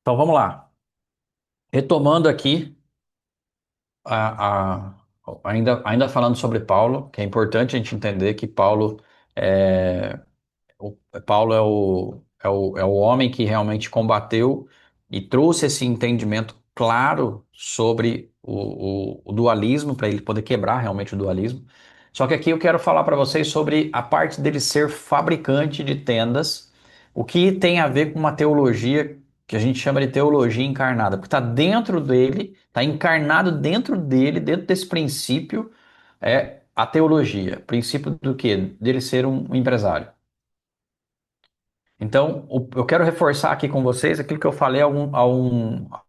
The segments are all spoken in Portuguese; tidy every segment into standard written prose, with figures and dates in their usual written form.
Então vamos lá. Retomando aqui, a, ainda falando sobre Paulo, que é importante a gente entender que é, o, Paulo é o homem que realmente combateu e trouxe esse entendimento claro sobre o dualismo, para ele poder quebrar realmente o dualismo. Só que aqui eu quero falar para vocês sobre a parte dele ser fabricante de tendas, o que tem a ver com uma teologia que a gente chama de teologia encarnada, porque está dentro dele, está encarnado dentro dele, dentro desse princípio, é a teologia. Princípio do quê? Dele ser um empresário. Então, eu quero reforçar aqui com vocês aquilo que eu falei há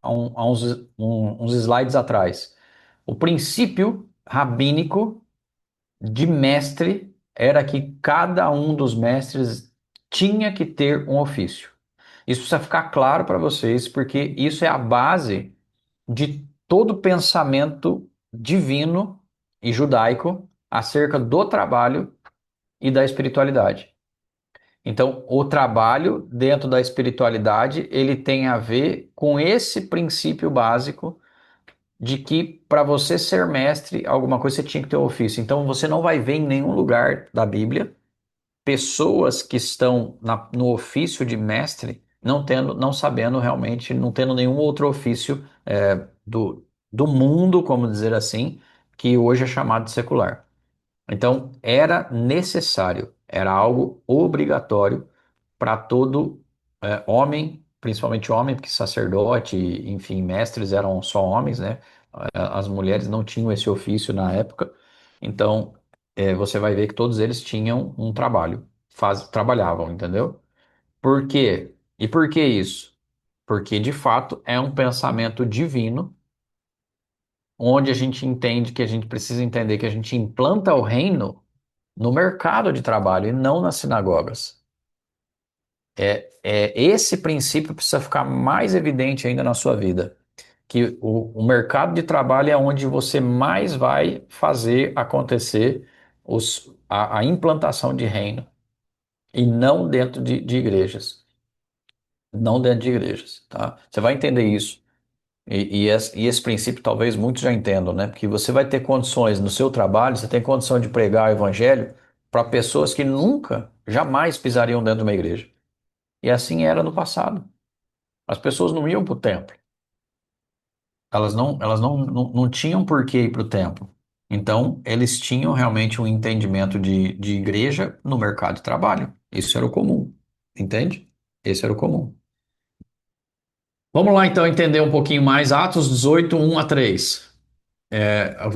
uns slides atrás. O princípio rabínico de mestre era que cada um dos mestres tinha que ter um ofício. Isso precisa ficar claro para vocês, porque isso é a base de todo pensamento divino e judaico acerca do trabalho e da espiritualidade. Então, o trabalho dentro da espiritualidade, ele tem a ver com esse princípio básico de que para você ser mestre, alguma coisa você tinha que ter um ofício. Então, você não vai ver em nenhum lugar da Bíblia pessoas que estão no ofício de mestre não tendo, não sabendo realmente, não tendo nenhum outro ofício do mundo, como dizer assim, que hoje é chamado de secular. Então, era necessário, era algo obrigatório para todo homem, principalmente homem, porque sacerdote, enfim, mestres eram só homens, né? As mulheres não tinham esse ofício na época. Então, você vai ver que todos eles tinham um trabalho, trabalhavam, entendeu? Por quê? E por que isso? Porque, de fato, é um pensamento divino, onde a gente entende que a gente precisa entender que a gente implanta o reino no mercado de trabalho e não nas sinagogas. Esse princípio precisa ficar mais evidente ainda na sua vida, que o mercado de trabalho é onde você mais vai fazer acontecer a implantação de reino, e não dentro de igrejas. Não dentro de igrejas, tá? Você vai entender isso. E esse princípio talvez muitos já entendam, né? Porque você vai ter condições no seu trabalho, você tem condição de pregar o evangelho para pessoas que nunca, jamais pisariam dentro de uma igreja. E assim era no passado. As pessoas não iam para o templo. Elas não tinham por que ir para o templo. Então, eles tinham realmente um entendimento de igreja no mercado de trabalho. Isso era o comum. Entende? Esse era o comum. Vamos lá, então, entender um pouquinho mais. Atos 18, 1 a 3.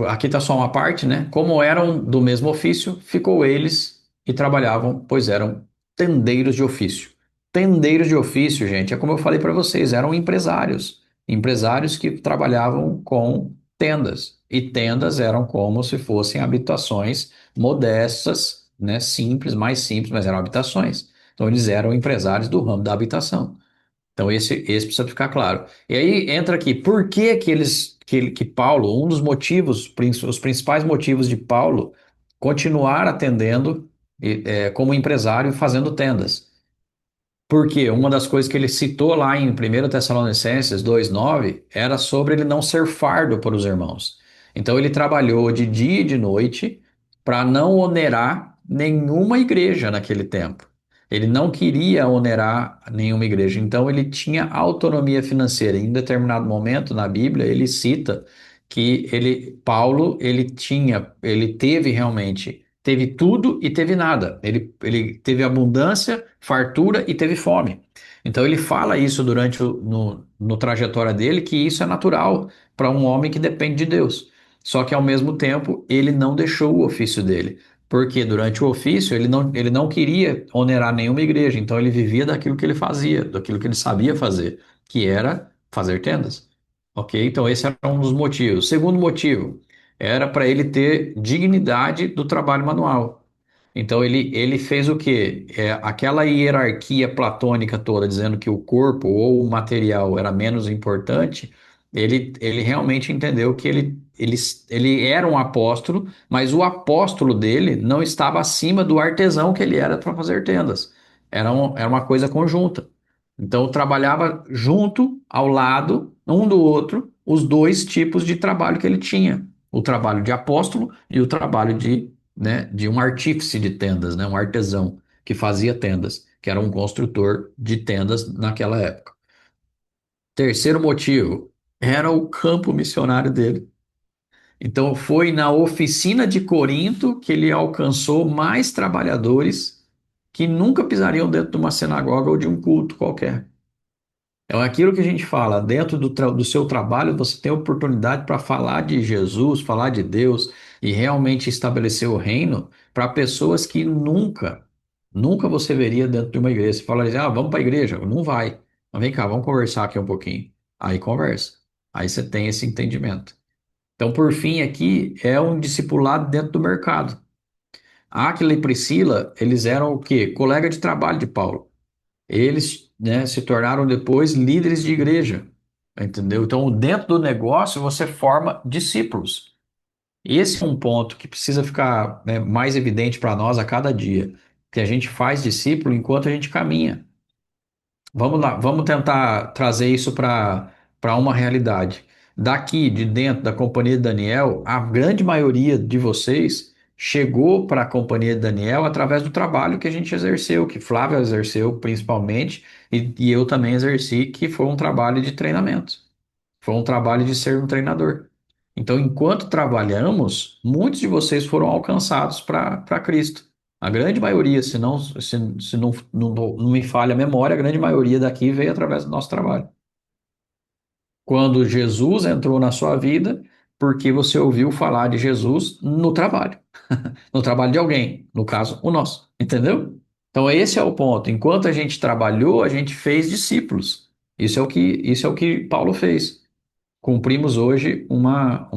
Aqui está só uma parte, né? Como eram do mesmo ofício, ficou eles e trabalhavam, pois eram tendeiros de ofício. Tendeiros de ofício, gente, é como eu falei para vocês, eram empresários. Empresários que trabalhavam com tendas. E tendas eram como se fossem habitações modestas, né? Simples, mais simples, mas eram habitações. Então, eles eram empresários do ramo da habitação. Então, esse precisa ficar claro. E aí entra aqui, por que que Paulo, um dos motivos, os principais motivos de Paulo continuar atendendo como empresário e fazendo tendas? Porque uma das coisas que ele citou lá em 1 Tessalonicenses 2:9 era sobre ele não ser fardo para os irmãos. Então ele trabalhou de dia e de noite para não onerar nenhuma igreja naquele tempo. Ele não queria onerar nenhuma igreja, então ele tinha autonomia financeira. Em determinado momento na Bíblia ele cita que Paulo, ele teve realmente, teve tudo e teve nada. Ele teve abundância, fartura e teve fome. Então ele fala isso durante no trajetória dele, que isso é natural para um homem que depende de Deus. Só que ao mesmo tempo ele não deixou o ofício dele. Porque durante o ofício ele não queria onerar nenhuma igreja, então ele vivia daquilo que ele fazia, daquilo que ele sabia fazer, que era fazer tendas. Ok? Então esse era um dos motivos. Segundo motivo, era para ele ter dignidade do trabalho manual. Então ele fez o quê? Aquela hierarquia platônica toda, dizendo que o corpo ou o material era menos importante, ele realmente entendeu que ele era um apóstolo, mas o apóstolo dele não estava acima do artesão que ele era para fazer tendas. Era uma coisa conjunta. Então, trabalhava junto, ao lado, um do outro, os dois tipos de trabalho que ele tinha: o trabalho de apóstolo e o trabalho de um artífice de tendas, né? Um artesão que fazia tendas, que era um construtor de tendas naquela época. Terceiro motivo, era o campo missionário dele. Então, foi na oficina de Corinto que ele alcançou mais trabalhadores que nunca pisariam dentro de uma sinagoga ou de um culto qualquer. É aquilo que a gente fala, dentro do seu trabalho, você tem oportunidade para falar de Jesus, falar de Deus e realmente estabelecer o reino para pessoas que nunca você veria dentro de uma igreja. Você fala assim, vamos para a igreja. Não vai. Mas vem cá, vamos conversar aqui um pouquinho. Aí conversa. Aí você tem esse entendimento. Então, por fim, aqui é um discipulado dentro do mercado. Áquila e Priscila, eles eram o quê? Colega de trabalho de Paulo. Eles, né, se tornaram depois líderes de igreja, entendeu? Então, dentro do negócio, você forma discípulos. Esse é um ponto que precisa ficar, né, mais evidente para nós a cada dia, que a gente faz discípulo enquanto a gente caminha. Vamos lá, vamos tentar trazer isso para uma realidade. Daqui, de dentro da Companhia de Daniel, a grande maioria de vocês chegou para a Companhia de Daniel através do trabalho que a gente exerceu, que Flávio exerceu principalmente, e eu também exerci, que foi um trabalho de treinamento. Foi um trabalho de ser um treinador. Então, enquanto trabalhamos, muitos de vocês foram alcançados para Cristo. A grande maioria, se não me falha a memória, a grande maioria daqui veio através do nosso trabalho. Quando Jesus entrou na sua vida, porque você ouviu falar de Jesus no trabalho de alguém, no caso, o nosso, entendeu? Então, esse é o ponto. Enquanto a gente trabalhou, a gente fez discípulos. Isso é o que Paulo fez. Cumprimos hoje uma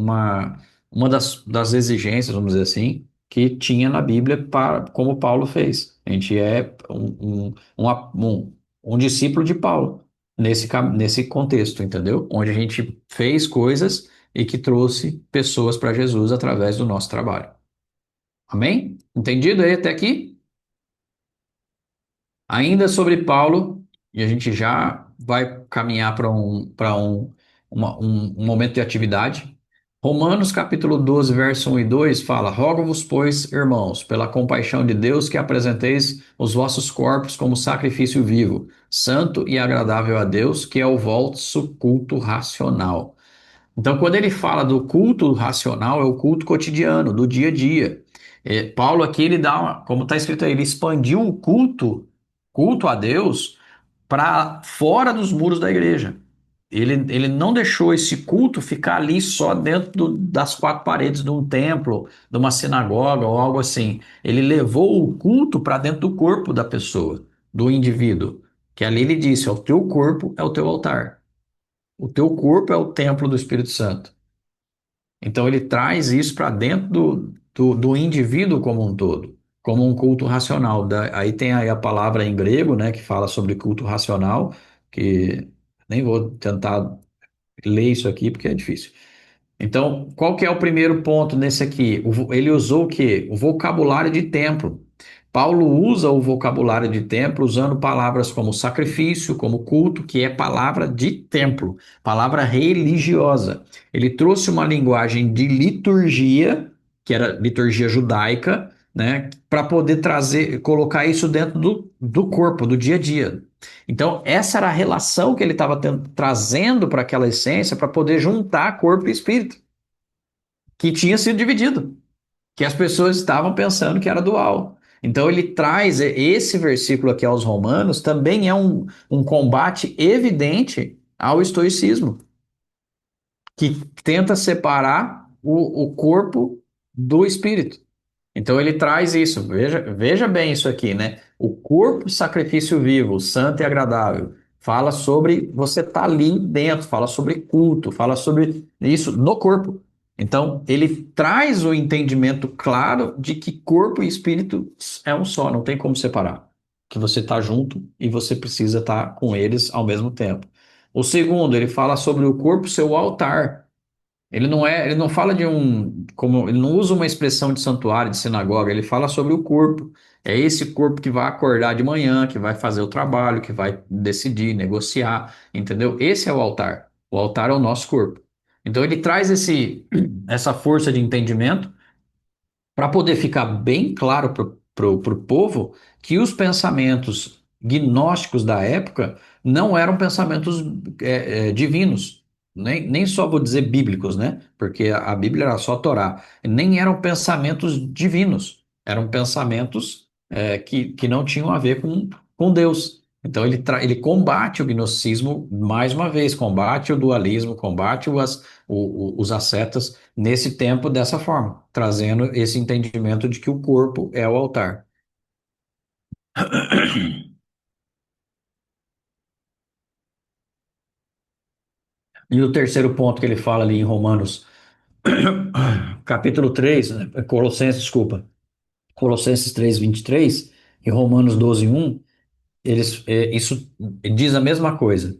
das exigências, vamos dizer assim, que tinha na Bíblia, para, como Paulo fez. A gente é um discípulo de Paulo nesse contexto, entendeu? Onde a gente fez coisas e que trouxe pessoas para Jesus através do nosso trabalho. Amém? Entendido aí até aqui? Ainda sobre Paulo, e a gente já vai caminhar para um momento de atividade. Romanos capítulo 12, verso 1 e 2 fala: Rogo-vos, pois, irmãos, pela compaixão de Deus, que apresenteis os vossos corpos como sacrifício vivo, santo e agradável a Deus, que é o vosso culto racional. Então, quando ele fala do culto racional, é o culto cotidiano, do dia a dia. Paulo aqui, ele dá como está escrito aí, ele expandiu o culto a Deus para fora dos muros da igreja. Ele não deixou esse culto ficar ali só dentro das quatro paredes de um templo, de uma sinagoga ou algo assim. Ele levou o culto para dentro do corpo da pessoa, do indivíduo. Que ali ele disse: o teu corpo é o teu altar. O teu corpo é o templo do Espírito Santo. Então ele traz isso para dentro do indivíduo como um todo, como um culto racional. Aí tem aí a palavra em grego, né, que fala sobre culto racional, que nem vou tentar ler isso aqui porque é difícil. Então, qual que é o primeiro ponto nesse aqui? Ele usou o quê? O vocabulário de templo. Paulo usa o vocabulário de templo usando palavras como sacrifício, como culto, que é palavra de templo, palavra religiosa. Ele trouxe uma linguagem de liturgia, que era liturgia judaica, né, para poder trazer, colocar isso dentro do corpo, do dia a dia. Então, essa era a relação que ele estava trazendo para aquela essência, para poder juntar corpo e espírito, que tinha sido dividido, que as pessoas estavam pensando que era dual. Então, ele traz esse versículo aqui aos Romanos, também é um combate evidente ao estoicismo, que tenta separar o corpo do espírito. Então ele traz isso, veja bem isso aqui, né? O corpo sacrifício vivo, santo e agradável. Fala sobre você estar ali dentro, fala sobre culto, fala sobre isso no corpo. Então ele traz o entendimento claro de que corpo e espírito é um só, não tem como separar. Que você está junto e você precisa estar com eles ao mesmo tempo. O segundo, ele fala sobre o corpo, seu altar. Ele não fala de como, ele não usa uma expressão de santuário, de sinagoga, ele fala sobre o corpo. É esse corpo que vai acordar de manhã, que vai fazer o trabalho, que vai decidir, negociar, entendeu? Esse é o altar. O altar é o nosso corpo. Então ele traz essa força de entendimento para poder ficar bem claro para o povo que os pensamentos gnósticos da época não eram pensamentos divinos, nem só vou dizer bíblicos, né? Porque a Bíblia era só a Torá, nem eram pensamentos divinos, eram pensamentos que não tinham a ver com Deus. Então ele combate o gnosticismo, mais uma vez, combate o dualismo, combate os ascetas nesse tempo dessa forma, trazendo esse entendimento de que o corpo é o altar. E o terceiro ponto que ele fala ali em Romanos, capítulo 3, né, Colossenses, desculpa, Colossenses 3:23 e Romanos 12:1, isso diz a mesma coisa.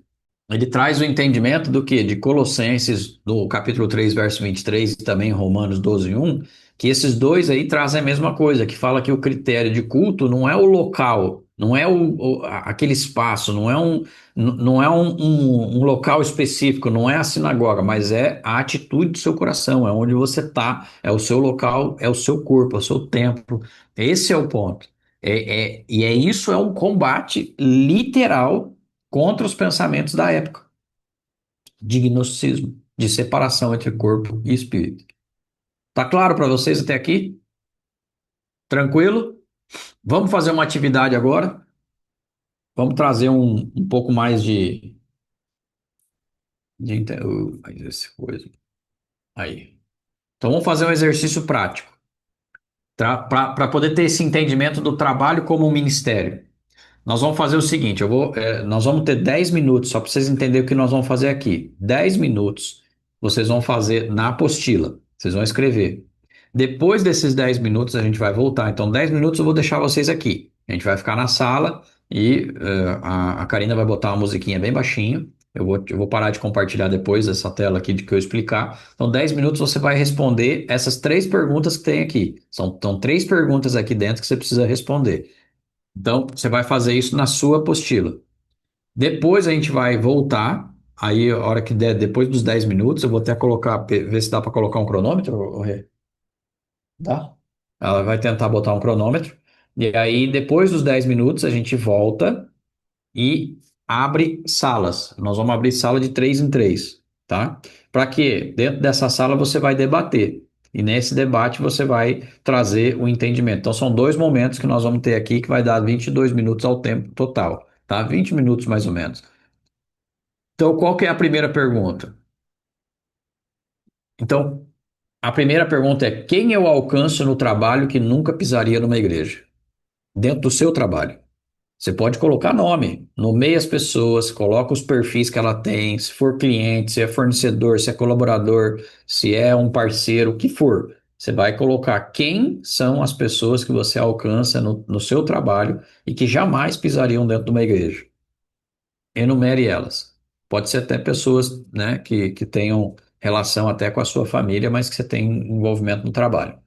Ele traz o entendimento do que? De Colossenses, do capítulo 3 verso 23 e também Romanos 12:1, que esses dois aí trazem a mesma coisa, que fala que o critério de culto não é o local, não é aquele espaço, não é um local específico, não é a sinagoga, mas é a atitude do seu coração, é onde você está, é o seu local, é o seu corpo, é o seu templo. Esse é o ponto. E isso é um combate literal contra os pensamentos da época, de gnosticismo, de separação entre corpo e espírito. Tá claro para vocês até aqui? Tranquilo? Vamos fazer uma atividade agora. Vamos trazer um pouco mais Mas esse coisa. Aí. Então vamos fazer um exercício prático, para poder ter esse entendimento do trabalho como um ministério. Nós vamos fazer o seguinte, nós vamos ter 10 minutos, só para vocês entenderem o que nós vamos fazer aqui. 10 minutos vocês vão fazer na apostila, vocês vão escrever. Depois desses 10 minutos a gente vai voltar. Então, 10 minutos eu vou deixar vocês aqui. A gente vai ficar na sala e a Karina vai botar uma musiquinha bem baixinho. Eu vou parar de compartilhar depois essa tela aqui de que eu explicar. Então, 10 minutos você vai responder essas três perguntas que tem aqui. São três perguntas aqui dentro que você precisa responder. Então, você vai fazer isso na sua apostila. Depois a gente vai voltar. Aí, a hora que der, depois dos 10 minutos, eu vou até colocar, ver se dá para colocar um cronômetro, Rê. Dá? Ela vai tentar botar um cronômetro. E aí, depois dos 10 minutos, a gente volta e abre salas. Nós vamos abrir sala de três em três, tá? Para quê? Dentro dessa sala você vai debater. E nesse debate você vai trazer o entendimento. Então são dois momentos que nós vamos ter aqui que vai dar 22 minutos ao tempo total, tá? 20 minutos mais ou menos. Então qual que é a primeira pergunta? Então, a primeira pergunta é: quem eu alcanço no trabalho que nunca pisaria numa igreja? Dentro do seu trabalho. Você pode colocar nome, nomeia as pessoas, coloca os perfis que ela tem, se for cliente, se é fornecedor, se é colaborador, se é um parceiro, o que for. Você vai colocar quem são as pessoas que você alcança no seu trabalho e que jamais pisariam dentro de uma igreja. Enumere elas. Pode ser até pessoas, né, que tenham relação até com a sua família, mas que você tem envolvimento no trabalho.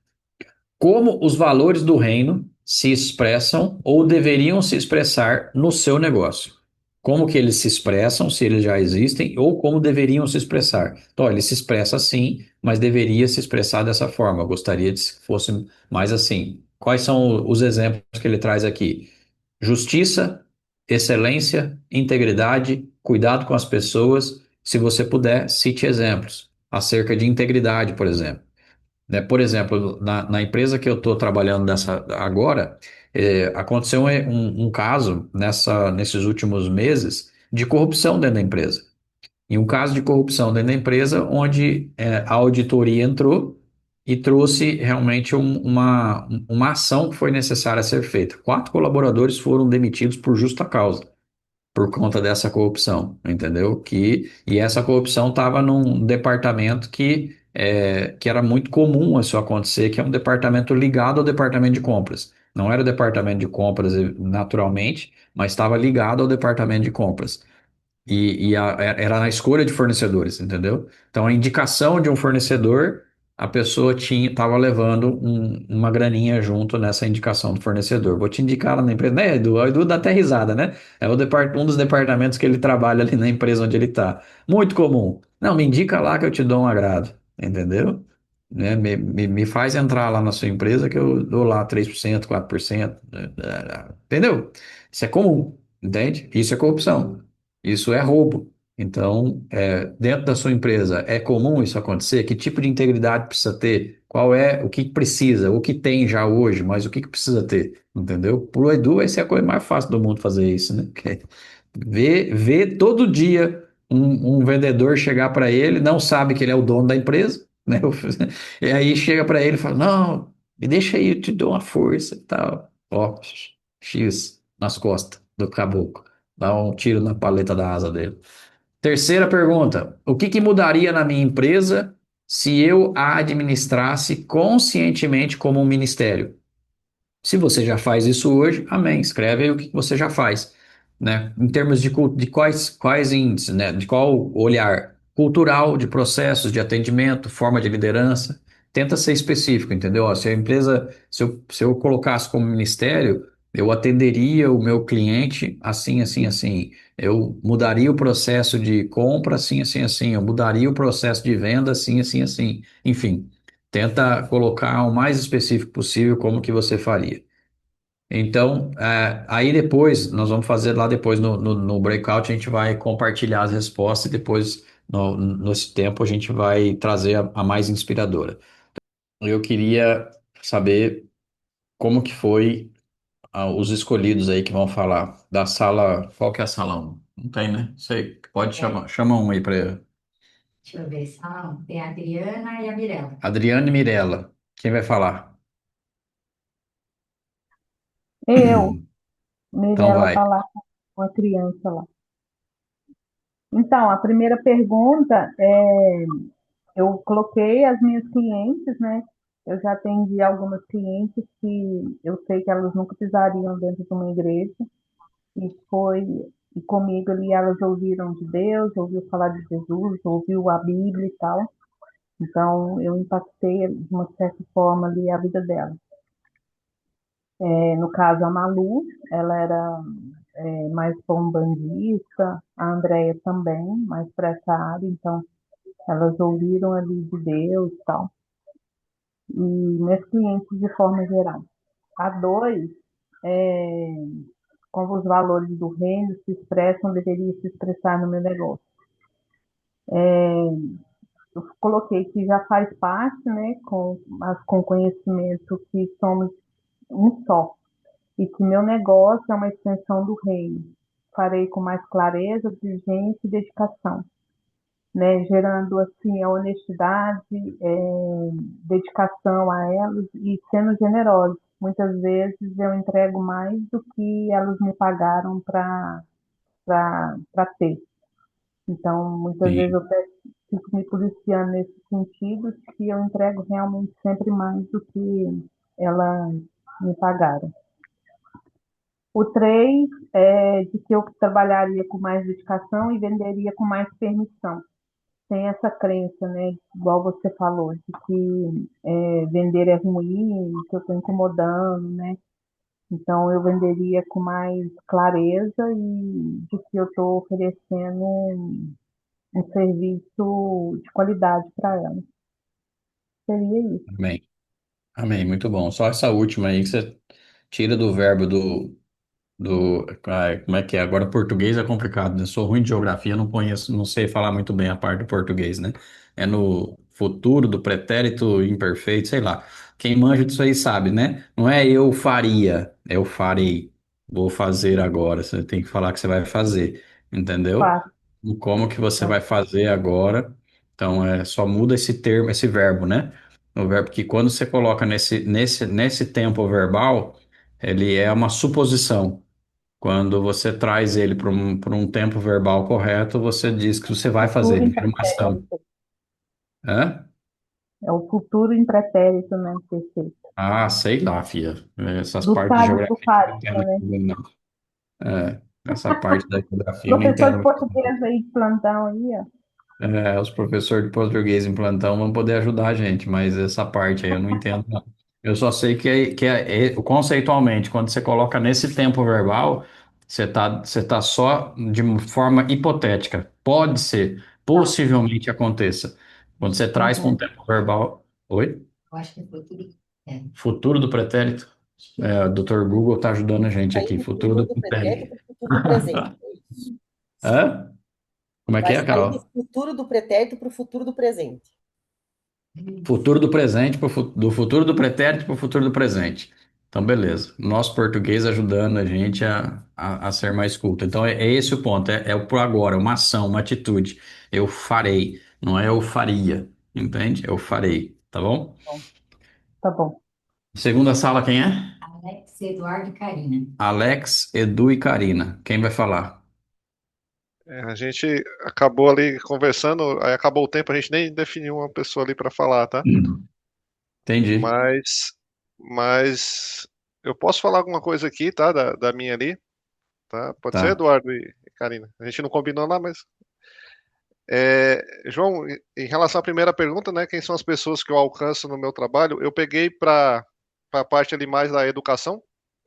Como os valores do reino se expressam ou deveriam se expressar no seu negócio? Como que eles se expressam, se eles já existem, ou como deveriam se expressar? Então, ele se expressa assim, mas deveria se expressar dessa forma. Eu gostaria de que fosse mais assim. Quais são os exemplos que ele traz aqui? Justiça, excelência, integridade, cuidado com as pessoas. Se você puder, cite exemplos acerca de integridade, por exemplo, né? Por exemplo, na empresa que eu estou trabalhando nessa agora, aconteceu um caso nesses últimos meses de corrupção dentro da empresa. E um caso de corrupção dentro da empresa onde a auditoria entrou e trouxe realmente uma ação que foi necessária ser feita. 4 colaboradores foram demitidos por justa causa por conta dessa corrupção, entendeu? E essa corrupção estava num departamento que era muito comum isso acontecer, que é um departamento ligado ao departamento de compras. Não era o departamento de compras naturalmente, mas estava ligado ao departamento de compras. Era na escolha de fornecedores, entendeu? Então, a indicação de um fornecedor, a pessoa estava levando uma graninha junto nessa indicação do fornecedor. Vou te indicar lá na empresa, né, Edu? O Edu dá até risada, né? É um dos departamentos que ele trabalha ali na empresa onde ele está. Muito comum. Não, me indica lá que eu te dou um agrado, entendeu? Né? Me faz entrar lá na sua empresa que eu dou lá 3%, 4%, entendeu? Isso é comum, entende? Isso é corrupção. Isso é roubo. Então, dentro da sua empresa, é comum isso acontecer? Que tipo de integridade precisa ter? Qual é o que precisa? O que tem já hoje, mas o que precisa ter? Entendeu? Para o Edu, essa é a coisa mais fácil do mundo fazer isso, né? Ver todo dia um vendedor chegar para ele, não sabe que ele é o dono da empresa, né? E aí chega para ele e fala: Não, me deixa aí, eu te dou uma força e tal. Ó, X nas costas do caboclo. Dá um tiro na paleta da asa dele. Terceira pergunta: o que mudaria na minha empresa se eu a administrasse conscientemente como um ministério? Se você já faz isso hoje, amém. Escreve aí o que você já faz, né? Em termos de quais índices, né? De qual olhar cultural, de processos, de atendimento, forma de liderança. Tenta ser específico, entendeu? Ó, se a empresa, se eu colocasse como ministério, eu atenderia o meu cliente assim, assim, assim. Eu mudaria o processo de compra assim, assim, assim. Eu mudaria o processo de venda assim, assim, assim. Enfim. Tenta colocar o mais específico possível como que você faria. Então, aí depois, nós vamos fazer lá depois no breakout, a gente vai compartilhar as respostas e depois, nesse tempo, a gente vai trazer a mais inspiradora. Eu queria saber como que foi os escolhidos aí que vão falar da sala. Qual que é a sala 1? Não tem, né? Você pode É, chamar. Chama um aí para deixa eu ver, são, tem a Adriana e a Mirella. Adriane Mirella. Quem vai falar? Eu, Então Mirella, vai. falar com a criança lá. Então, a primeira pergunta eu coloquei as minhas clientes, né? Eu já atendi algumas clientes que eu sei que elas nunca pisariam dentro de uma igreja e foi e comigo ali elas ouviram de Deus, ouviu falar de Jesus, ouviu a Bíblia e tal. Então, eu impactei de uma certa forma ali a vida delas. No caso, a Malu, ela era mais bombandista, a Andrea também, mais para essa área, então elas ouviram ali de Deus e tal, e meus clientes de forma geral. A dois, é, como os valores do reino se expressam, deveria se expressar no meu negócio. Eu coloquei que já faz parte, né, com conhecimento que somos um só, e que meu negócio é uma extensão do reino. Farei com mais clareza, diligência e dedicação, né, gerando assim a honestidade, dedicação a elas e sendo generoso. Muitas vezes eu entrego mais do que elas me pagaram para ter. Então, muitas vezes Sim. eu fico me policiando nesse sentido, que eu entrego realmente sempre mais do que elas me pagaram. O 3 é de que eu trabalharia com mais dedicação e venderia com mais permissão. Tem essa crença, né? Igual você falou, de que vender é ruim, que eu estou incomodando, né? Então eu venderia com mais clareza e de que eu estou oferecendo um serviço de qualidade para ela. Seria isso. Amém. Amém. Muito bom. Só essa última aí que você tira do verbo como é que é? Agora, português é complicado, né? Sou ruim de geografia, não conheço, não sei falar muito bem a parte do português, né? É no futuro do pretérito imperfeito, sei lá. Quem manja disso aí sabe, né? Não é eu faria, é eu farei. Vou fazer agora. Você tem que falar que você vai fazer, entendeu? Fácil. E como que você Né? vai fazer agora? Então, só muda esse termo, esse verbo, né? O verbo que quando você coloca nesse tempo verbal, ele é uma suposição. Quando você traz ele para um tempo verbal correto, você diz que você vai fazer, Futuro ele em vira uma ação. pretérito. Hã? É o futuro em pretérito, né? Perfeito. Ah, sei lá, filha. Essas Do, partes de do geografia eu não faria, entendo né? muito bem, não. É. Essa parte da geografia eu não Professor de entendo. português aí de plantão aí, ó. Os professores de português em plantão vão poder ajudar a gente, mas essa parte aí eu não entendo, não. Eu só sei conceitualmente, quando você coloca nesse tempo verbal, você tá só de forma hipotética. Pode ser, Tá. possivelmente aconteça. Quando você traz para um Uhum. tempo verbal. Oi? Eu acho que foi tudo. É. Futuro do pretérito. O Dr. Google está ajudando a gente Sair aqui. do Futuro futuro do do pretérito pretérito. para o futuro do presente. É isso. Hã? Como é que Vai é, sair do Carol? futuro do pretérito para o futuro do presente. Futuro do presente, do futuro do pretérito para o futuro do presente. Então, beleza. Nosso português ajudando a gente a ser mais culto. Então, é esse o ponto. É o por agora, uma ação, uma atitude. Eu farei, não é eu faria. Entende? Eu farei. Tá bom? Bom, tá bom. Segunda sala, quem é? Alex, Eduardo e Karina. Alex, Edu e Karina. Quem vai falar? A gente acabou ali conversando, aí acabou o tempo, a gente nem definiu uma pessoa ali para falar, tá? Entendi. Mas, mas eu posso falar alguma coisa aqui, tá? Da minha ali, tá? Pode ser, Tá. Eduardo e Karina. A gente não combinou lá, mas. João, em relação à primeira pergunta, né? Quem são as pessoas que eu alcanço no meu trabalho? Eu peguei para a parte ali mais da educação,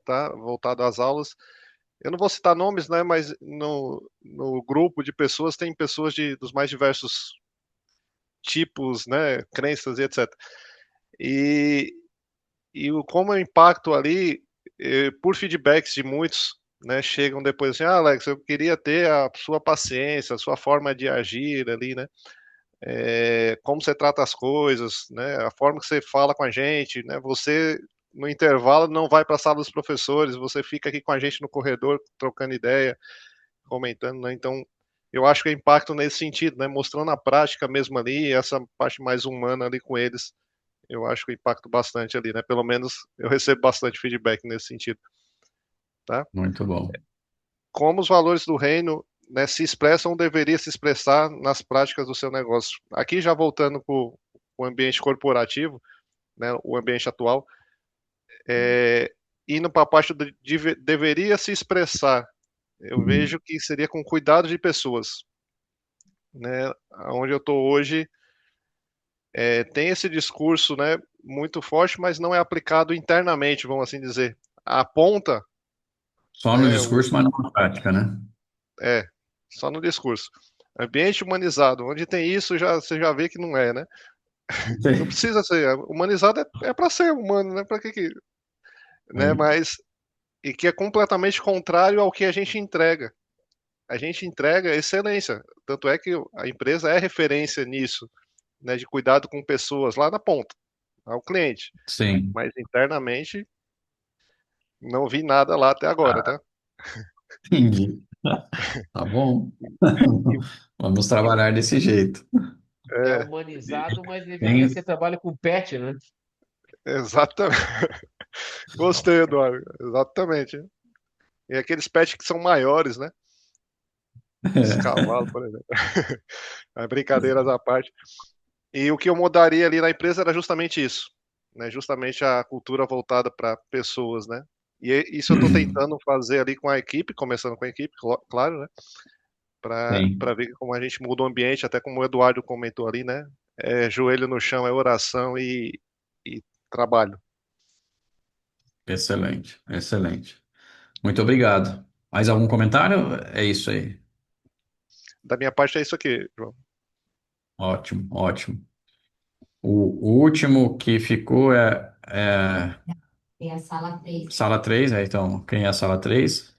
tá? Voltado às aulas. Eu não vou citar nomes, né? Mas no grupo de pessoas tem pessoas dos mais diversos tipos, né? Crenças e etc. E, como eu impacto ali, por feedbacks de muitos, né, chegam depois assim, Alex, eu queria ter a sua paciência, a sua forma de agir ali, né, como você trata as coisas, né, a forma que você fala com a gente, né, você no intervalo não vai para a sala dos professores, você fica aqui com a gente no corredor trocando ideia, comentando, né, então eu acho que é impacto nesse sentido, né, mostrando a prática mesmo ali, essa parte mais humana ali com eles, eu acho que eu impacto bastante ali, né? Pelo menos eu recebo bastante feedback nesse sentido, tá? Muito bom. Como os valores do reino, né, se expressam ou deveria se expressar nas práticas do seu negócio. Aqui já voltando para o ambiente corporativo, né, o ambiente atual, indo para a parte deveria se expressar, eu vejo que seria com cuidado de pessoas, né? Onde eu estou hoje tem esse discurso, né, muito forte, mas não é aplicado internamente, vamos assim dizer. Aponta, Só no né, discurso, mas não na prática, né? É, só no discurso. Ambiente humanizado, onde tem isso, você já vê que não é, né? Não Sim. precisa ser. Humanizado é para ser humano, né? Para que, né? É, Mas e que é completamente contrário ao que a gente entrega. A gente entrega excelência. Tanto é que a empresa é referência nisso, né? De cuidado com pessoas lá na ponta, ao cliente. sim. Mas internamente não vi nada lá até agora, Ah, tá? entendi. Tá bom. E, Vamos trabalhar desse jeito. É é, e- humanizado, mas deveria Tem- ser trabalho com pet, né? exatamente. Gostei, Eduardo. Exatamente. E aqueles pets que são maiores, né? Os cavalos, por exemplo. Brincadeiras à parte. E o que eu mudaria ali na empresa era justamente isso, né? Justamente a cultura voltada para pessoas, né? E isso eu estou tentando fazer ali com a equipe, começando com a equipe, claro, né? Tem. Para ver como a gente muda o ambiente, até como o Eduardo comentou ali, né? Joelho no chão, é oração e trabalho. Excelente, excelente. Muito obrigado. Mais algum comentário? É isso aí. Da minha parte é isso aqui, João. Ótimo, ótimo. O último que ficou é Tem a sala 3, sala 3, então, quem é a sala 3?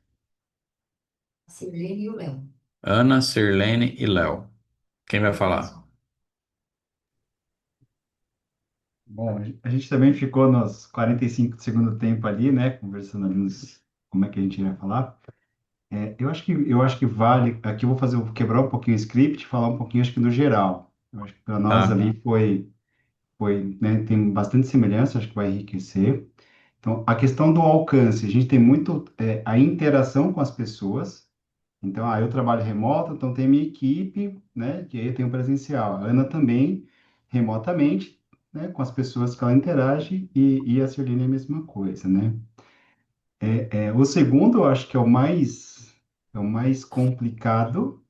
a Sirlene e o Léo. Ana, Sirlene e Léo. Quem vai falar? Isso. Bom, a gente também ficou nos 45 do segundo tempo ali, né, conversando ali como é que a gente ia falar. Eu acho que vale, aqui eu vou quebrar um pouquinho o script, falar um pouquinho, acho que do geral. Eu acho que para nós Tá, ali foi, né, tem bastante semelhança, acho que vai enriquecer. Então, a questão do alcance, a gente tem muito a interação com as pessoas. Então, eu trabalho remoto, então tem minha equipe, né, que aí eu tenho presencial. A Ana também, remotamente, né, com as pessoas que ela interage, e a Cirline é a mesma coisa, né? O segundo, eu acho que é o mais. é o mais complicado,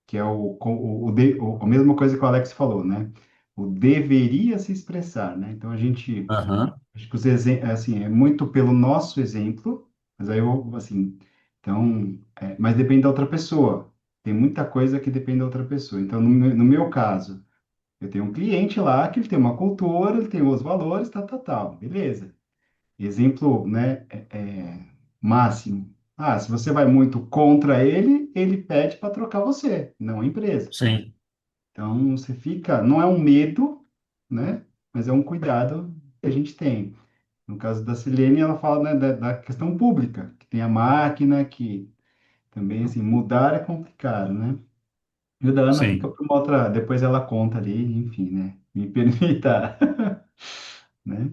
que é a mesma coisa que o Alex falou, né? O deveria se expressar, né? Então a gente, Aham. acho que assim, é muito pelo nosso exemplo, mas aí eu, assim, então, mas depende da outra pessoa. Tem muita coisa que depende da outra pessoa. Então, no meu caso, eu tenho um cliente lá que ele tem uma cultura, ele tem os valores, tal, tal, tal, beleza. Exemplo, né, máximo. Ah, se você vai muito contra ele, ele pede para trocar você, não a empresa. Sim, Então, você fica, não é um medo, né, mas é um cuidado que a gente tem. No caso da Silene, ela fala, né, da questão pública, que tem a máquina, que também, assim, mudar é complicado, né? E o da Ana fica sim, para uma outra, depois ela conta ali, enfim, né? Me permita, né?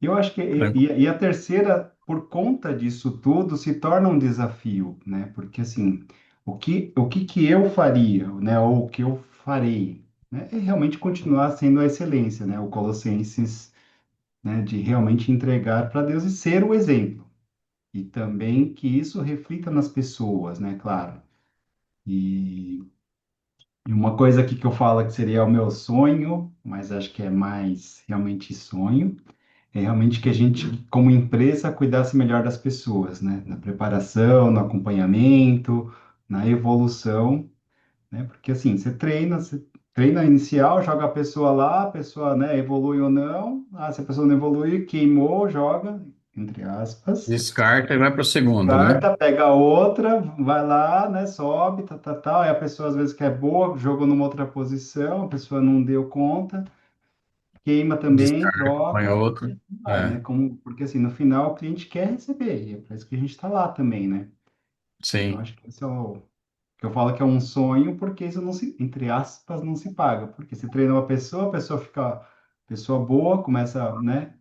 Eu acho que tranquilo. e a terceira, por conta disso tudo, se torna um desafio, né? Porque assim, o que eu faria, né? Ou o que eu farei, né? É realmente continuar sendo a excelência, né? O Colossenses, né? De realmente entregar para Deus e ser o exemplo. E também que isso reflita nas pessoas, né? Claro. E uma coisa aqui que eu falo que seria o meu sonho, mas acho que é mais realmente sonho, é realmente que a gente, como empresa, cuidasse melhor das pessoas, né? Na preparação, no acompanhamento, na evolução, né? Porque assim, você treina inicial, joga a pessoa lá, a pessoa, né, evolui ou não. Ah, se a pessoa não evolui, queimou, joga, entre aspas. Descarta e vai para o segundo, né? Carta, pega outra, vai lá, né, sobe, tal, tal, tal. Aí a pessoa às vezes que é boa, jogou numa outra posição, a pessoa não deu conta, queima também, Descarta, põe troca, outro. vai, né? É, Porque assim, no final o cliente quer receber, e é para isso que a gente está lá também, né? Então sim. acho que esse é o que eu falo que é um sonho, porque isso não se, entre aspas, não se paga. Porque você treina uma pessoa, a pessoa fica pessoa boa, começa, né,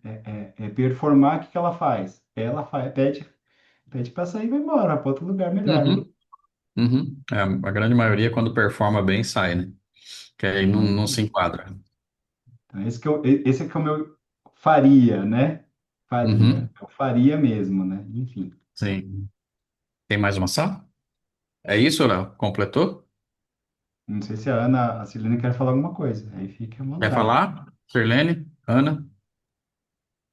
performar, o que que ela faz? Ela faz, pede para sair e vai embora, para outro lugar melhor, né? Uhum, uhum. É, a grande maioria, quando performa bem, sai, né? Que aí não se enquadra. Então, esse é que é o meu faria, né? Faria. Uhum, Eu faria mesmo, né? Enfim. sim. Tem mais uma sala? É isso, Léo? Completou? Não sei se a Celina quer falar alguma coisa. Aí fica à Quer vontade. falar? Sirlene? Ana?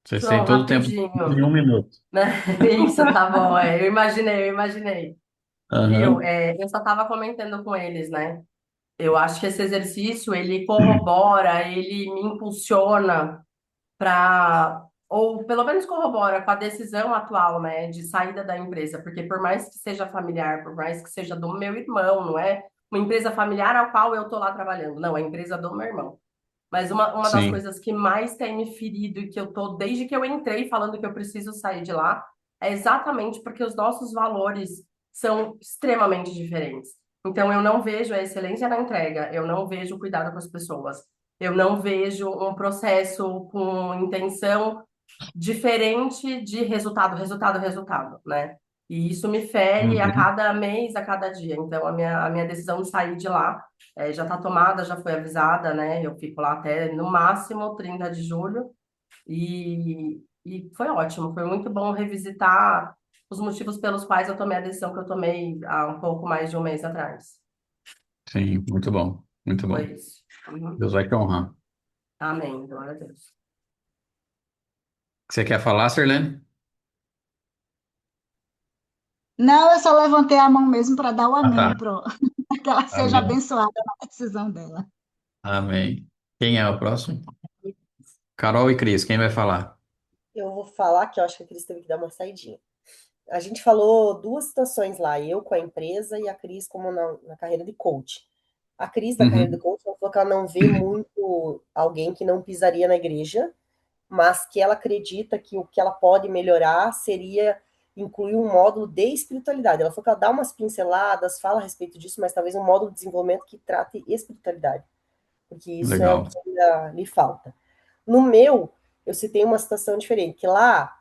Vocês têm Só todo o tempo de rapidinho, 1 minuto. né? Isso, tá bom. Eu imaginei. Viu? Aham. Eu só estava comentando com eles, né? Eu acho que esse exercício, ele corrobora, ele me impulsiona para, ou pelo menos corrobora com a decisão atual, né, de saída da empresa, porque por mais que seja familiar, por mais que seja do meu irmão, não é uma empresa familiar ao qual eu tô lá trabalhando, não, é a empresa do meu irmão. Mas uma das Sim. coisas que mais tem me ferido e que eu tô, desde que eu entrei falando que eu preciso sair de lá, é exatamente porque os nossos valores são extremamente diferentes. Então, eu não vejo a excelência na entrega, eu não vejo o cuidado com as pessoas, eu não vejo um processo com intenção diferente de resultado, resultado, resultado, né? E isso me fere a Uhum. cada mês, a cada dia. Então, a minha decisão de sair de lá já está tomada, já foi avisada, né? Eu fico lá até no máximo 30 de julho e foi ótimo, foi muito bom revisitar os motivos pelos quais eu tomei a decisão que eu tomei há um pouco mais de um mês atrás. Sim, muito bom. Muito Foi bom. isso. Uhum. Deus vai te honrar. Amém, glória a Deus. Você quer falar, Sirlene? Não, eu só levantei a mão mesmo para dar o Ah, tá. amém, para que ela seja Amém. abençoada na decisão dela. Amém. Quem é o próximo? Carol e Cris, quem vai falar? Eu vou falar que eu acho que a Cris teve que dar uma saidinha. A gente falou duas situações lá, eu com a empresa e a Cris como na carreira de coach. A Cris, da carreira de Uhum. coach, ela falou que ela não vê muito alguém que não pisaria na igreja, mas que ela acredita que o que ela pode melhorar seria incluir um módulo de espiritualidade. Ela falou que ela dá umas pinceladas, fala a respeito disso, mas talvez um módulo de desenvolvimento que trate espiritualidade, porque isso é o Legal. que ainda lhe falta. No meu, eu citei uma situação diferente, que lá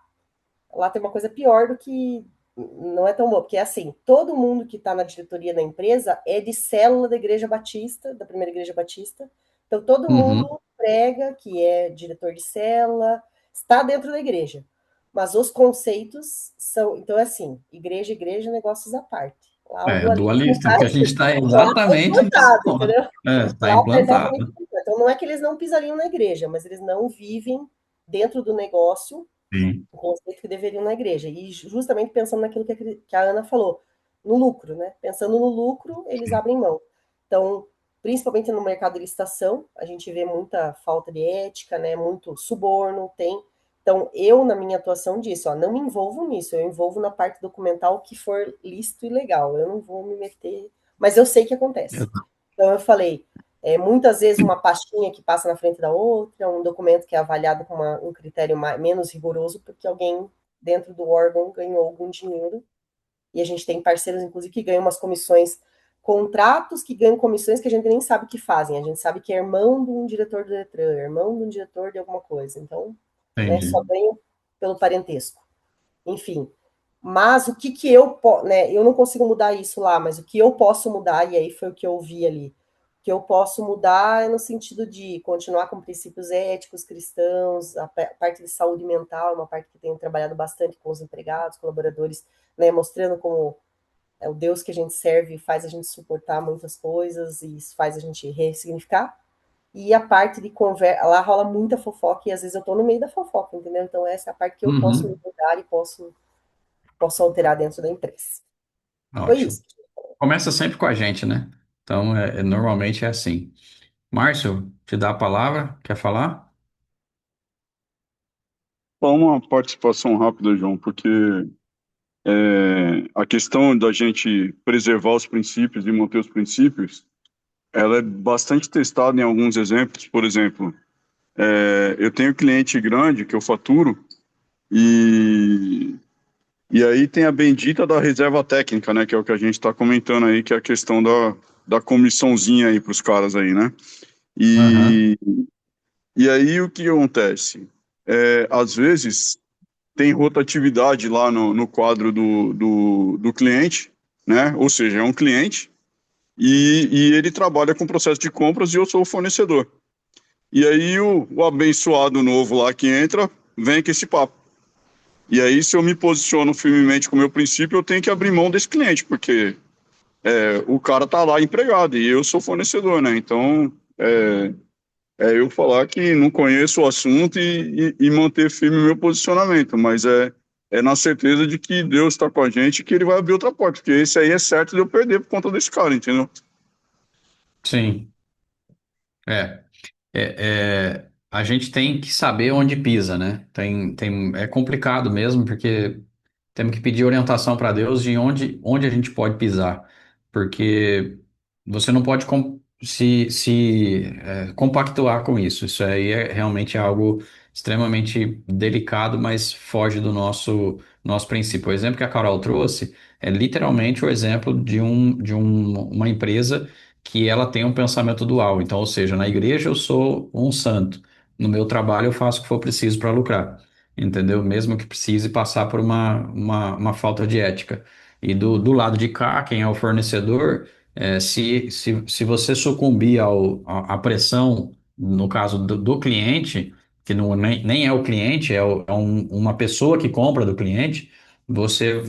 tem uma coisa pior do que não é tão boa, porque é assim, todo mundo que está na diretoria da empresa é de célula da Igreja Batista, da primeira Igreja Batista. Então todo Uhum. mundo prega que é diretor de célula, está dentro da igreja. Mas os conceitos são, então é assim, igreja, negócios à parte. Lá o É dualismo dualista, porque a gente está lá foi exatamente nesse implantado, ponto. entendeu? Está Lá está exatamente implantado. implantado. Então, não é que eles não pisariam na igreja, mas eles não vivem dentro do negócio Sim. o conceito que deveriam na igreja. E justamente pensando naquilo que a Ana falou, no lucro, né? Pensando no lucro, eles Sim. abrem mão. Então, principalmente no mercado de licitação, a gente vê muita falta de ética, né? Muito suborno, tem. Então, eu, na minha atuação, disse, ó, não me envolvo nisso, eu envolvo na parte documental que for lícito e legal, eu não vou me meter, mas eu sei que acontece. Então, eu falei, muitas vezes uma pastinha que passa na frente da outra, um documento que é avaliado com um critério menos rigoroso, porque alguém dentro do órgão ganhou algum dinheiro, e a gente tem parceiros, inclusive, que ganham umas comissões, contratos que ganham comissões que a gente nem sabe o que fazem, a gente sabe que é irmão de um diretor do Detran, irmão de um diretor de alguma coisa, então, né, Entendi. só ganham pelo parentesco. Enfim, mas o que que né, eu não consigo mudar isso lá, mas o que eu posso mudar, e aí foi o que eu vi ali, o que eu posso mudar é no sentido de continuar com princípios éticos cristãos, a parte de saúde mental, é uma parte que tenho trabalhado bastante com os empregados, colaboradores, né, mostrando como é o Deus que a gente serve faz a gente suportar muitas coisas e isso faz a gente ressignificar. E a parte de conversa, lá rola muita fofoca e às vezes eu tô no meio da fofoca, entendeu? Então essa é a parte que eu posso me Uhum. mudar e posso alterar dentro da empresa. Foi Ótimo. isso. Começa sempre com a gente, né? Então, normalmente é assim. Márcio, te dá a palavra, quer falar? Só uma participação rápida, João, porque a questão da gente preservar os princípios e manter os princípios, ela é bastante testada em alguns exemplos. Por exemplo, eu tenho cliente grande que eu faturo e, e aí tem a bendita da reserva técnica, né, que é o que a gente está comentando aí, que é a questão da comissãozinha aí para os caras aí, né? Aham. E, e aí o que acontece? Às vezes tem rotatividade lá no quadro do cliente, né? Ou seja, é um cliente e ele trabalha com processo de compras e eu sou o fornecedor. E aí o abençoado novo lá que entra vem com esse papo. E aí, se eu me posiciono firmemente com o meu princípio, eu tenho que abrir mão desse cliente, porque o cara tá lá empregado e eu sou fornecedor, né? Então, eu falar que não conheço o assunto e manter firme o meu posicionamento, mas é na certeza de que Deus está com a gente e que ele vai abrir outra porta, porque esse aí é certo de eu perder por conta desse cara, entendeu? Sim. É. A gente tem que saber onde pisa, né? É complicado mesmo, porque temos que pedir orientação para Deus de onde a gente pode pisar, porque você não pode compactuar com isso. Isso aí é realmente algo extremamente delicado, mas foge do nosso princípio. O exemplo que a Carol trouxe é literalmente o exemplo uma empresa que ela tem um pensamento dual. Então, ou seja, na igreja eu sou um santo, no meu trabalho eu faço o que for preciso para lucrar. Entendeu? Mesmo que precise passar por uma falta de ética. E do lado de cá, quem é o fornecedor, se você sucumbir à pressão, no caso do cliente, que não, nem é o cliente, uma pessoa que compra do cliente, você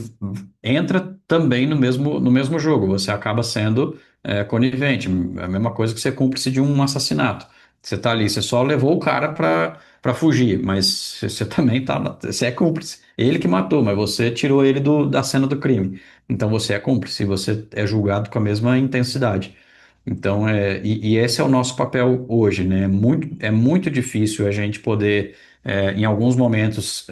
entra também no mesmo jogo, você acaba sendo conivente. É a mesma coisa que ser cúmplice de um assassinato. Você está ali, você só levou o cara para fugir, mas você também tá, você é cúmplice. Ele que matou, mas você tirou ele da cena do crime. Então você é cúmplice, você é julgado com a mesma intensidade. Então, e esse é o nosso papel hoje, né? É muito difícil a gente poder, em alguns momentos,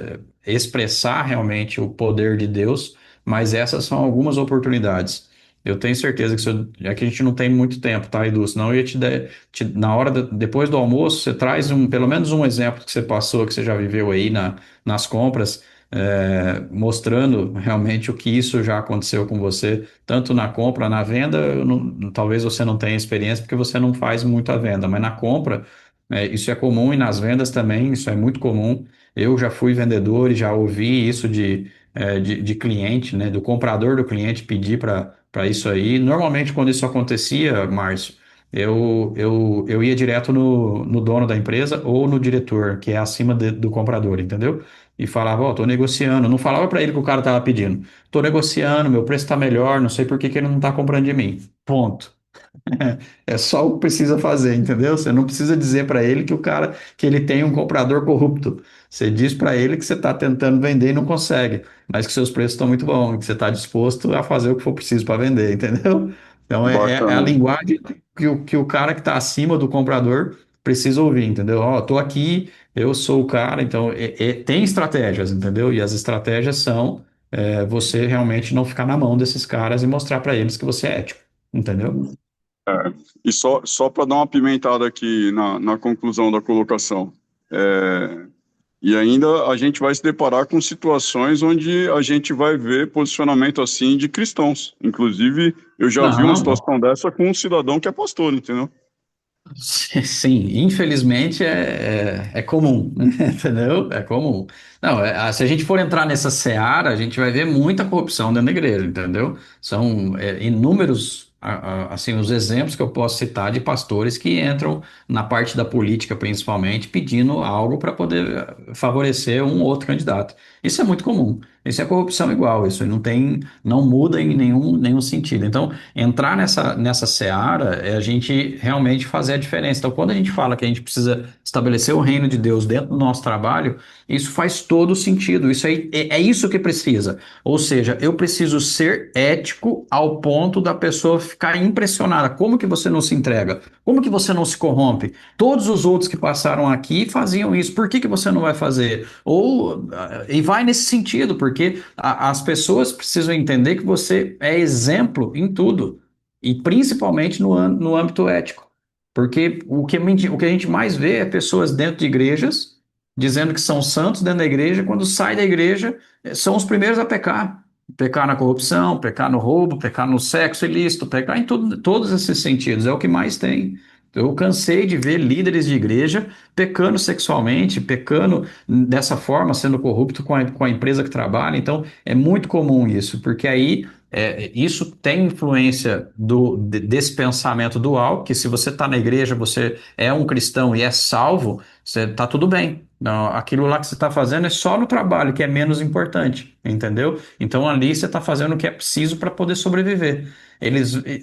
expressar realmente o poder de Deus, mas essas são algumas oportunidades. Eu tenho certeza que já que a gente não tem muito tempo, tá, Edu? Senão eu ia na hora, depois do almoço, você traz pelo menos um exemplo que você passou, que você já viveu aí nas compras, mostrando realmente o que isso já aconteceu com você, tanto na compra, na venda, talvez você não tenha experiência porque você não faz muito a venda, mas na compra, isso é comum e nas vendas também, isso é muito comum. Eu já fui vendedor e já ouvi isso de cliente, né, do comprador do cliente pedir para isso aí. Normalmente, quando isso acontecia, Márcio, eu ia direto no dono da empresa ou no diretor, que é acima do comprador, entendeu? e falava, ó, tô negociando. Não falava para ele que o cara tava pedindo. Tô negociando, meu preço tá melhor, não sei por que que ele não tá comprando de mim. Ponto. É só o que precisa fazer, entendeu? Você não precisa dizer para ele que ele tem um comprador corrupto. Você diz para ele que você está tentando vender e não consegue, mas que seus preços estão muito bons, que você está disposto a fazer o que for preciso para vender, entendeu? Então é a Bacana. linguagem que o cara que está acima do comprador precisa ouvir, entendeu? Ó, tô aqui, eu sou o cara, então tem estratégias, entendeu? E as estratégias são você realmente não ficar na mão desses caras e mostrar para eles que você é ético, entendeu? E só para dar uma pimentada aqui na conclusão da colocação. E ainda a gente vai se deparar com situações onde a gente vai ver posicionamento assim de cristãos. Inclusive, eu já vi uma Não, situação dessa com um cidadão que é pastor, entendeu? sim, infelizmente é comum, entendeu? É comum. Não, se a gente for entrar nessa seara, a gente vai ver muita corrupção dentro da igreja, entendeu? São inúmeros, assim, os exemplos que eu posso citar de pastores que entram na parte da política, principalmente, pedindo algo para poder favorecer um ou outro candidato. Isso é muito comum. Isso é corrupção igual, isso não muda em nenhum sentido. Então, entrar nessa seara é a gente realmente fazer a diferença. Então, quando a gente fala que a gente precisa estabelecer o reino de Deus dentro do nosso trabalho, isso faz todo sentido. Isso aí, é isso que precisa. Ou seja, eu preciso ser ético ao ponto da pessoa ficar impressionada. Como que você não se entrega? Como que você não se corrompe? Todos os outros que passaram aqui faziam isso. Por que que você não vai fazer? E vai nesse sentido, porque as pessoas precisam entender que você é exemplo em tudo. E principalmente no âmbito ético. Porque o que a gente mais vê é pessoas dentro de igrejas dizendo que são santos dentro da igreja, quando sai da igreja, são os primeiros a pecar. Pecar na corrupção, pecar no roubo, pecar no sexo ilícito, pecar em todos esses sentidos. É o que mais tem. Eu cansei de ver líderes de igreja pecando sexualmente, pecando dessa forma, sendo corrupto com a empresa que trabalha. Então, é muito comum isso, porque aí isso tem influência desse pensamento dual, que se você está na igreja, você é um cristão e é salvo, você está tudo bem. Não, aquilo lá que você está fazendo é só no trabalho, que é menos importante, entendeu? Então ali você está fazendo o que é preciso para poder sobreviver.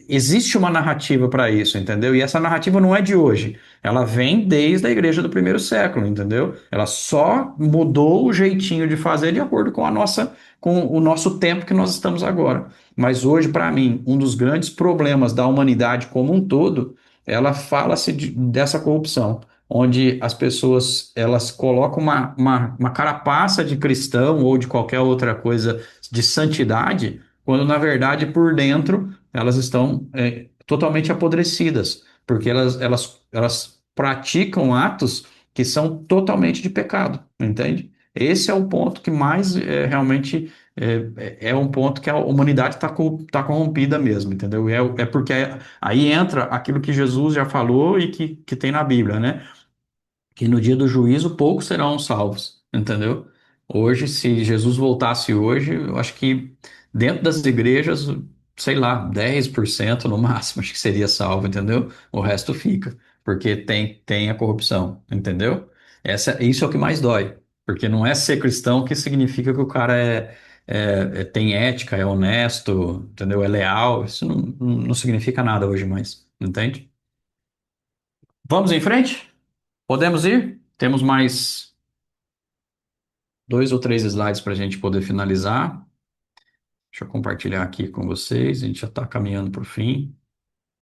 Existe uma narrativa para isso, entendeu? E essa narrativa não é de hoje. Ela vem desde a igreja do primeiro século, entendeu? Ela só mudou o jeitinho de fazer de acordo com o nosso tempo que nós estamos agora. Mas hoje, para mim, um dos grandes problemas da humanidade como um todo, ela fala-se dessa corrupção, onde as pessoas elas colocam uma carapaça de cristão ou de qualquer outra coisa de santidade, quando na verdade por dentro elas estão totalmente apodrecidas, porque elas praticam atos que são totalmente de pecado, entende? Esse é o ponto que mais realmente é um ponto que a humanidade tá corrompida mesmo, entendeu? É porque aí entra aquilo que Jesus já falou e que tem na Bíblia, né? Que no dia do juízo poucos serão salvos, entendeu? Hoje, se Jesus voltasse hoje, eu acho que dentro das igrejas, sei lá, 10% no máximo, acho que seria salvo, entendeu? O resto fica, porque tem a corrupção, entendeu? Isso é o que mais dói, porque não é ser cristão que significa que o cara tem ética, é honesto, entendeu? É leal, isso não significa nada hoje mais, entende? Vamos em frente? Podemos ir? Temos mais 2 ou 3 slides para a gente poder finalizar. Deixa eu compartilhar aqui com vocês. A gente já está caminhando para o fim.